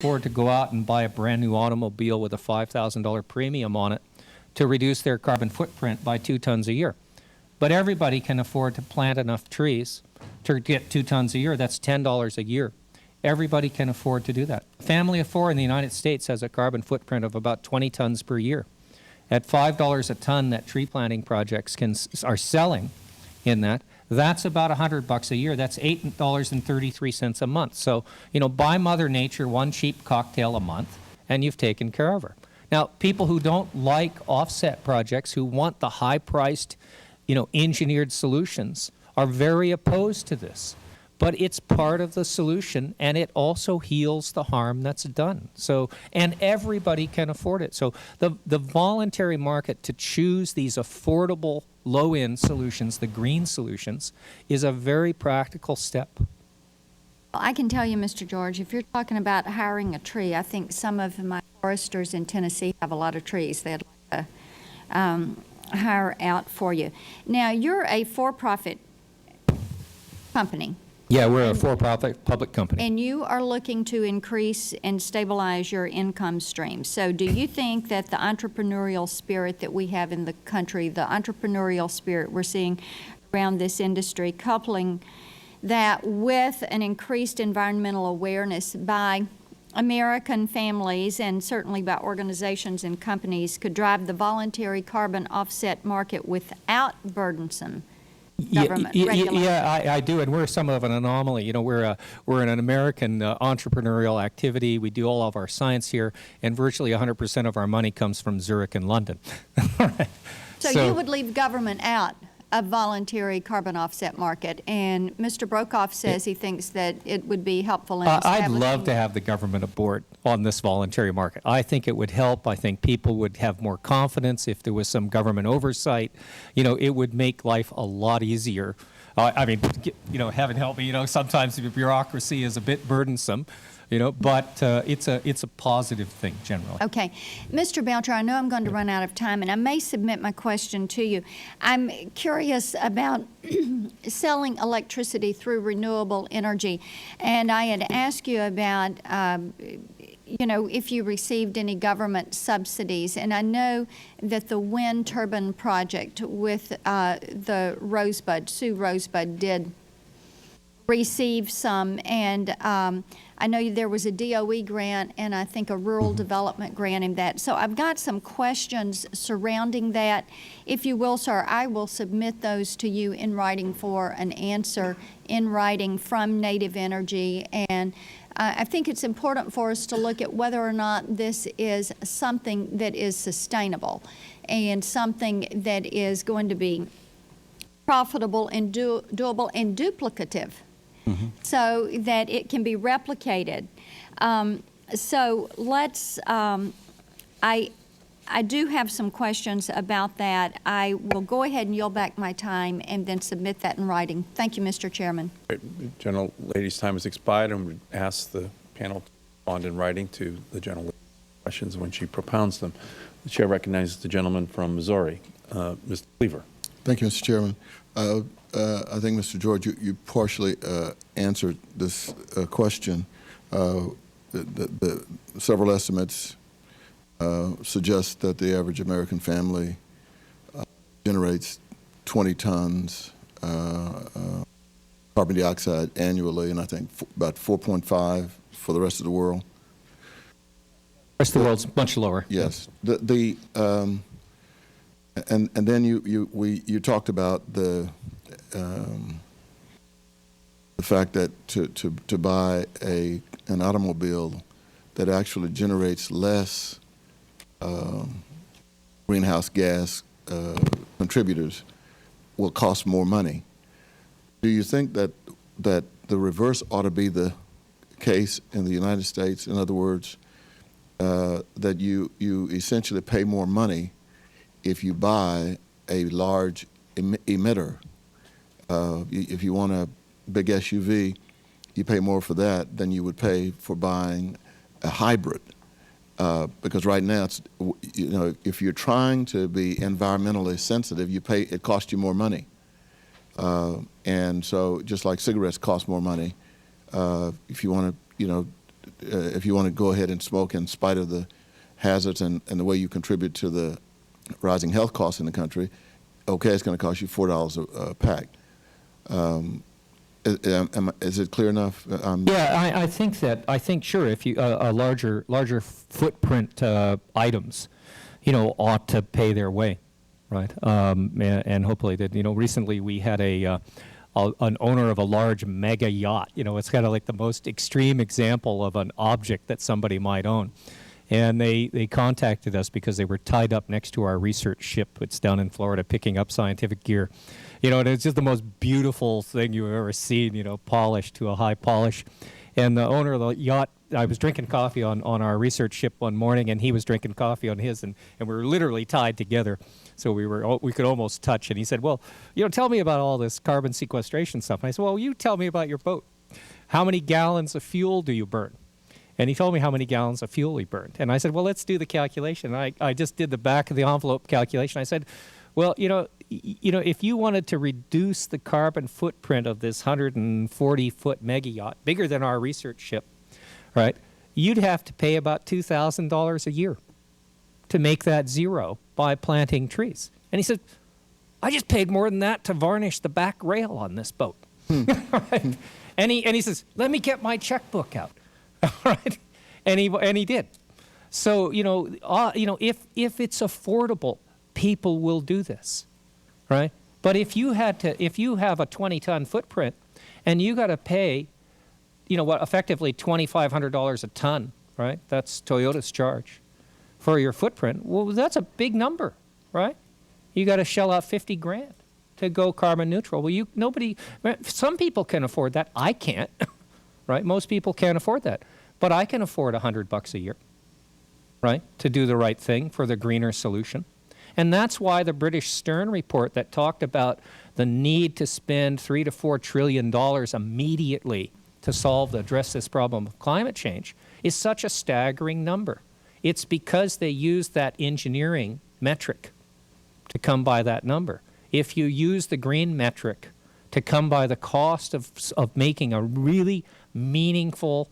afford to go out and buy a brand new automobile with a $5,000 premium on it to reduce their carbon footprint by 2 tons a year. But everybody can afford to plant enough trees to get 2 tons a year. That's $10 a year. Everybody can afford to do that. A family of 4 in the United States has a carbon footprint of about 20 tons per year. At $5 a ton that tree planting projects are selling in that, that's about $100 a year. That's $8.33 a month. So, you know, buy Mother Nature 1 cheap cocktail a month, and you've taken care of her. Now, people who don't like offset projects, who want the high-priced, you know, engineered solutions, are very opposed to this. But it's part of the solution, and it also heals the harm that's done. So, and everybody can afford it. So the voluntary market to choose these affordable, low-end solutions, the green solutions, is a very practical step. Well, I can tell you, Mr. George, if you're talking about hiring a tree, I think some of my foresters in Tennessee have a lot of trees they'd like to hire out for you. Now, you're a for-profit company. Yeah, we're a for-profit public company. And you are looking to increase and stabilize your income stream. So do you think that the entrepreneurial spirit that we have in the country, the entrepreneurial spirit we're seeing around this industry, coupling that with an increased environmental awareness by American families and certainly by organizations and companies, could drive the voluntary carbon offset market without burdensome government regulation? Yeah, I do, and we're somewhat of an anomaly. You know, we're an American entrepreneurial activity. We do all of our science here, and virtually 100% of our money comes from Zurich and London. So you would leave government out of voluntary carbon offset market, and Mr. Brokoff says he thinks that it would be helpful in establishing. I'd love to have the government aboard on this voluntary market. I think it would help. I think people would have more confidence if there was some government oversight. You know, it would make life a lot easier. I mean, you know, heaven help me, you know, sometimes the bureaucracy is a bit burdensome, you know, but it's a positive thing generally. Okay. Mr. Belcher, I know I'm going to run out of time, and I may submit my question to you. I'm curious about selling electricity through renewable energy, and I had asked you about you know, if you received any government subsidies. And I know that the wind turbine project with the Rosebud, Sue Rosebud, did receive some, and I know there was a DOE grant and I think a rural development grant in that. So I've got some questions surrounding that. If you will, sir, I will submit those to you in writing for an answer in writing from Native Energy. And I think it's important for us to look at whether or not this is something that is sustainable and something that is going to be profitable and doable and duplicative, so that it can be replicated. So let's, I do have some questions about that. I will go ahead and yield back my time and then submit that in writing. Thank you, Mr. Chairman. General Lady's time has expired, and we ask the panel to respond in writing to the General Lady's questions when she propounds them. The Chair recognizes the gentleman from Missouri, Mr. Cleaver. Thank you, Mr. Chairman. I think, Mr. George, you partially answered this question. The several estimates suggest that the average American family generates 20 tons carbon dioxide annually, and I think about 4.5 for the rest of the world. The rest of the world's much lower. Yes. And then you talked about the fact that to buy an automobile that actually generates less greenhouse gas contributors will cost more money. Do you think that the reverse ought to be the case in the United States? In other words, that you essentially pay more money if you buy a large emitter. If you want a big SUV, you pay more for that than you would pay for buying a hybrid. Because right now, it's, you know, if you're trying to be environmentally sensitive, it costs you more money. And so, just like cigarettes cost more money, if you want to, you know, if you want to go ahead and smoke in spite of the hazards and the way you contribute to the rising health costs in the country, okay, it's going to cost you $4 a pack. Is it clear enough? Yeah, I think sure, if you larger footprint items, ought to pay their way, right? And hopefully that recently we had an owner of a large mega yacht. It's kind of like the most extreme example of an object that somebody might own. And they contacted us because they were tied up next to our research ship. It's down in Florida picking up scientific gear. And it's just the most beautiful thing you've ever seen, polished to a high polish. And the owner of the yacht, I was drinking coffee on our research ship one morning, and he was drinking coffee on his, and we were literally tied together. So we could almost touch. And he said, well, tell me about all this carbon sequestration stuff. And I said, well, you tell me about your boat. How many gallons of fuel do you burn? And he told me how many gallons of fuel he burned. And I said, well, let's do the calculation. And I just did the back of the envelope calculation. I said, well, if you wanted to reduce the carbon footprint of this 140-foot mega yacht, bigger than our research ship, right, you'd have to pay about $2,000 a year to make that zero by planting trees. And he said, I just paid more than that to varnish the back rail on this boat. Right? And he says, let me get my checkbook out. All right, and he did. So if it's affordable, people will do this, right? But if you have a 20-ton footprint, and you got to pay, effectively $2,500 a ton, right? That's Toyota's charge for your footprint. Well, that's a big number, right? You got to shell out $50,000 to go carbon neutral. Well, some people can afford that. I can't. Right? Most people can't afford that. But I can afford $100 a year, right, to do the right thing for the greener solution. And that's why the British Stern report that talked about the need to spend $3 to $4 trillion immediately to address this problem of climate change is such a staggering number. It's because they used that engineering metric to come by that number. If you use the green metric to come by the cost of making a really meaningful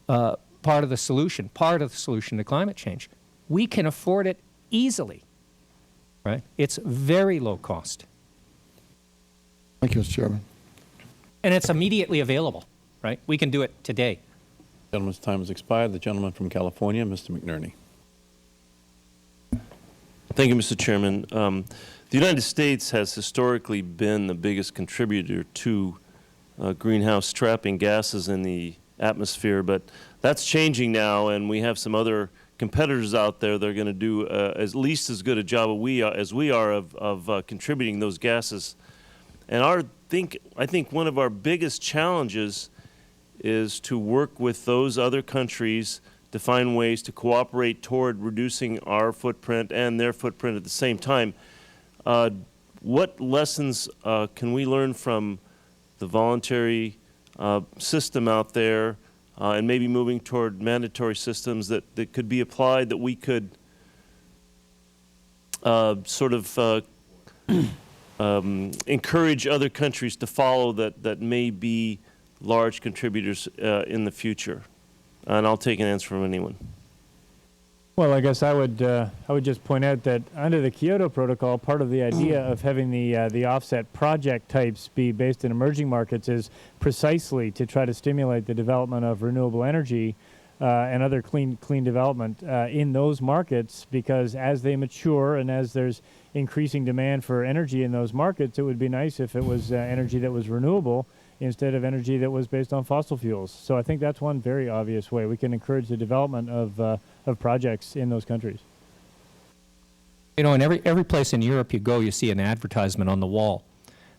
part of the solution to climate change, we can afford it easily, right? It's very low cost. Thank you, Mr. Chairman. And it's immediately available, right? We can do it today. Gentleman's time has expired. The gentleman from California, Mr. McNerney. Thank you, Mr. Chairman. The United States has historically been the biggest contributor to greenhouse trapping gases in the atmosphere, but that's changing now, and we have some other competitors out there that are going to do at least as good a job as we are of contributing those gases. And I think one of our biggest challenges is to work with those other countries to find ways to cooperate toward reducing our footprint and their footprint at the same time. What lessons can we learn from the voluntary system out there, and maybe moving toward mandatory systems that could be applied, that we could encourage other countries to follow, that may be large contributors in the future? And I'll take an answer from anyone. Well, I guess I would just point out that under the Kyoto Protocol, part of the idea of having the offset project types be based in emerging markets is precisely to try to stimulate the development of renewable energy and other clean development in those markets, because as they mature and as there's increasing demand for energy in those markets, it would be nice if it was energy that was renewable instead of energy that was based on fossil fuels. So I think that's one very obvious way we can encourage the development of projects in those countries. In every place in Europe you go, you see an advertisement on the wall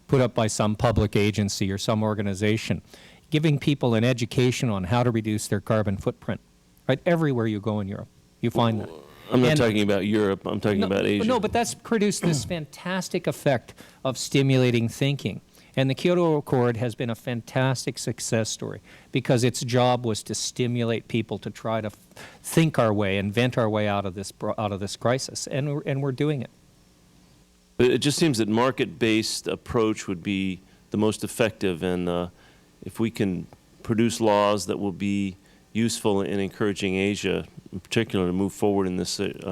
put up by some public agency or some organization giving people an education on how to reduce their carbon footprint. Right? Everywhere you go in Europe, you find that. I'm not talking about Europe. I'm talking about Asia. No, but that's produced this fantastic effect of stimulating thinking. And the Kyoto Accord has been a fantastic success story because its job was to stimulate people to try to think our way, invent our way out of this crisis, and we're doing it. But it just seems that market-based approach would be the most effective, and if we can produce laws that will be useful in encouraging Asia, in particular, to move forward in this. It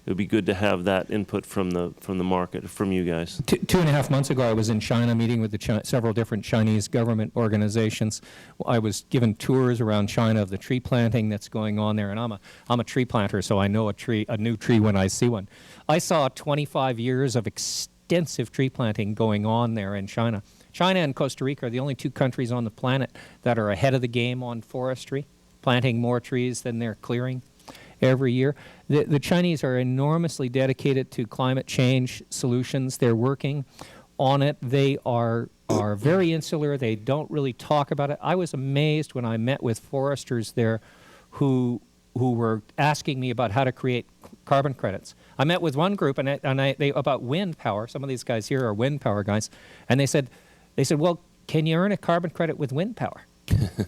would be good to have that input from the market, from you guys. 2.5 months ago, I was in China meeting with several different Chinese government organizations. I was given tours around China of the tree planting that's going on there, and I'm a tree planter, so I know a new tree when I see one. I saw 25 years of extensive tree planting going on there in China. China and Costa Rica are the only two countries on the planet that are ahead of the game on forestry, planting more trees than they're clearing every year. The Chinese are enormously dedicated to climate change solutions. They're working on it. They are very insular. They don't really talk about it. I was amazed when I met with foresters there who were asking me about how to create carbon credits. I met with one group they about wind power. Some of these guys here are wind power guys, and they said, well, can you earn a carbon credit with wind power?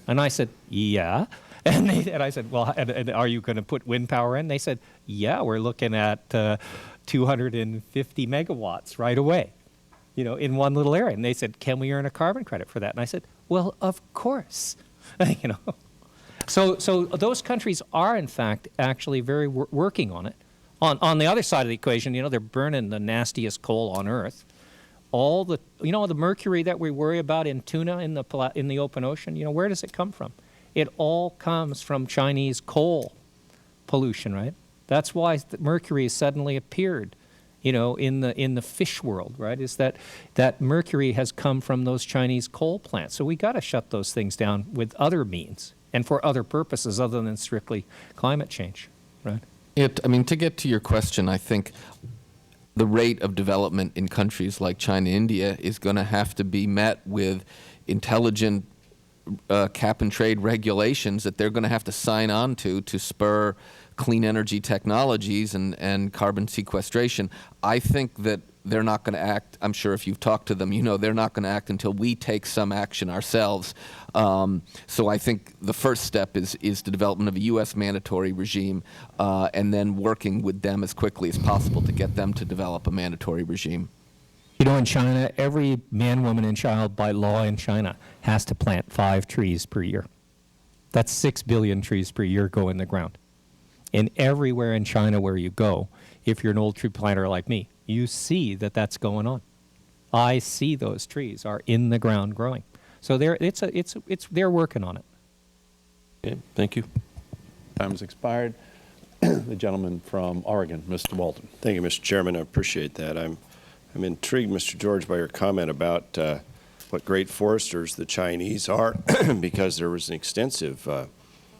And I said, yeah. And I said, well, and are you going to put wind power in? They said, yeah, we're looking at 250 megawatts right away, in one little area. And they said, can we earn a carbon credit for that? And I said, well, of course, So those countries are, in fact, actually very working on it. On the other side of the equation, they're burning the nastiest coal on Earth. All the, the mercury that we worry about in tuna in the open ocean, where does it come from? It all comes from Chinese coal pollution, right? That's why mercury suddenly appeared, in the fish world, right? Is that mercury has come from those Chinese coal plants. So we got to shut those things down with other means and for other purposes other than strictly climate change, right? To get to your question, I think the rate of development in countries like China, India is going to have to be met with intelligent cap and trade regulations that they're going to have to sign on to spur clean energy technologies and carbon sequestration. I think that they're not going to act. I'm sure if you've talked to them, they're not going to act until we take some action ourselves. So I think the first step is the development of a U.S. mandatory regime, and then working with them as quickly as possible to get them to develop a mandatory regime. In China, every man, woman, and child by law in China has to plant 5 trees per year. That's 6 billion trees per year go in the ground. And everywhere in China where you go, if you're an old tree planter like me, you see that that's going on. I see those trees are in the ground growing. So they're working on it. Okay, thank you. Time has expired. The gentleman from Oregon, Mr. Walton. Thank you, Mr. Chairman. I appreciate that. I'm intrigued, Mr. George, by your comment about what great foresters the Chinese are, because there was an extensive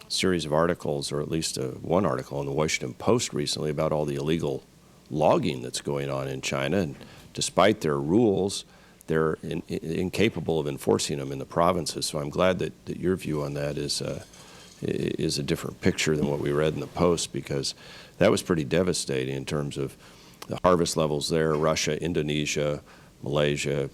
series of articles, or at least one article in the Washington Post recently about all the illegal logging that's going on in China. And despite their rules, they're incapable of enforcing them in the provinces. So I'm glad that your view on that is a different picture than what we read in the Post, because that was pretty devastating in terms of the harvest levels there. Russia, Indonesia, Malaysia,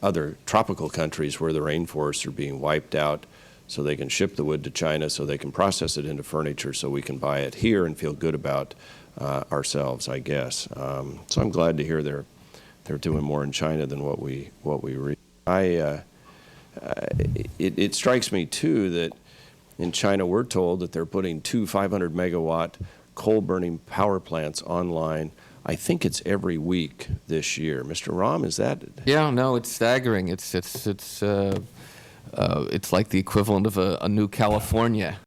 other tropical countries where the rainforests are being wiped out so they can ship the wood to China, so they can process it into furniture, so we can buy it here and feel good about ourselves, I guess. So I'm glad to hear they're doing more in China than what we read. It strikes me too that in China we're told that they're putting 2 500 megawatt coal burning power plants online. I think it's every week this year. Mr. Rahm, is that? Yeah, no, it's staggering. It's like the equivalent of a new California.